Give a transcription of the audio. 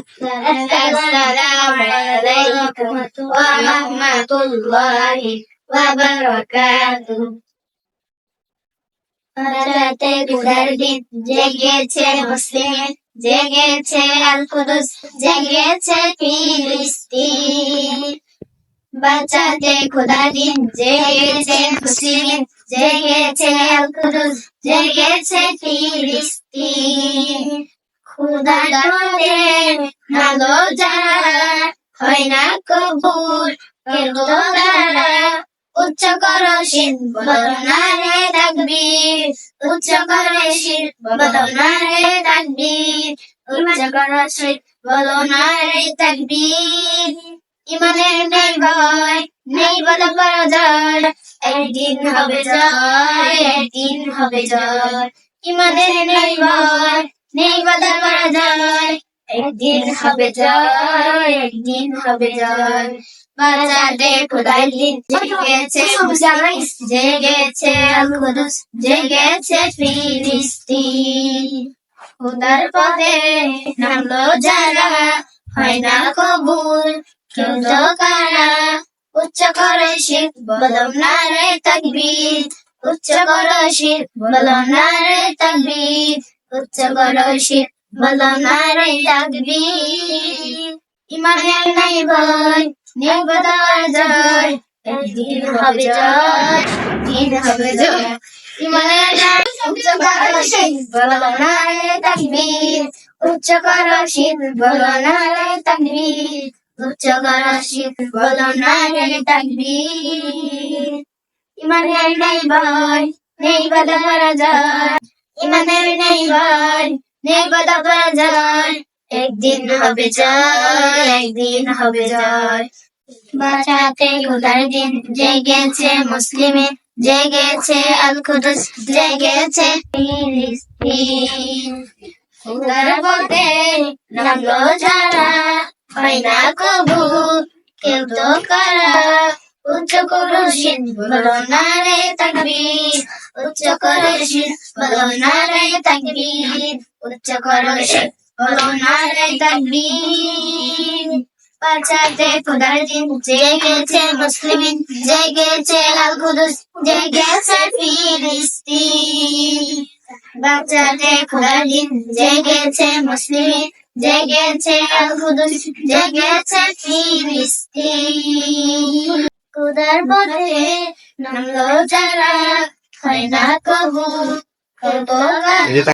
السلام عليكم ورحمة الله وبركاته। রাতে খুদার দিন জেগেছে মুসলিম, জেগেছে আল কুদুস, জেগেছে ফিলিস্তিন। বাঁচাতে খুদার দিন জেগেছে মুসলিম, জেগেছে আল কুদুস, জেগেছে ফিলিস্তিন। খুদার পথে নামলো যারা হয় না কবুল, কেঁদো তারা উচ্চ করো শির, বলো না রে তাকবীর, উচ্চ করো শির, বলো না রে তাকবীর, উচ্চ করো শির, বলো না রে তাকবীর। ইমানের নেই ভয়, নেই বলে পরাজয়, একদিন হবে জয়, একদিন হবে জয়। ইমানের নেই ভয়, নেই বলে পরাজয়, একদিন হবে জয়, একদিন হবে জয়। বাঁচাতে খুদার দিন জেগেছে মুসলিম, জেগেছে আল কুদুস, জেগেছে ফিলিস্তিন। খুদার পথে নামলো যারা হয় না কবুল, কেঁদো কারা উচ্চ করে শির, বলো না রে তাকবীর, উচ্চ করো শির, বলো না রে তাকবীর, উচ্চ করো শির, বলো না রে তাকবীর। ইমানের নাই ভয়, নেই বদার জয়, একদিন হবে জয়, একদিন হবে জয়। ইমানের নাই উচ্চ করো শির, বলো না রে তাকবীর, উচ্চ করো শির, বলো না রে তাকবীর, উচ্চ করো শির, বলো না রে তাকবীর। ইমানের নাই ভয়, নেই বাধা পরাজয়, ইমানের নাই ভয়, নেই বাধা পরাজয়, একদিন হবে জয়, একদিন হবে জয়। বাঁচাতে খুদার দিন জেগেছে মুসলিমে, জেগেছে আল কুদুস, জেগেছে ফিলিস্তিন। খুদার পথে নামলো যারা হয় না কবুল, কেঁদো কারা উচ্চ করো শির, বলো না রে তাকবীর, উচ্চ করো শির, বলো না রে তাকবীর, উচ্চ করো শির, বলো না রে তাকবীর। বাঁচাতে খুদার দিন জেগেছে মুসলিম, জেগেছে আল কুদুস, জেগেছে ফিলিস্তিন। বাঁচাতে খুদার দিন জেগেছে মুসলিম, জেগেছে আল কুদুস, জেগেছে ফিলিস্তিন। খুদার পথে নামলো যারা হয় না কবুল, কেঁদো কারা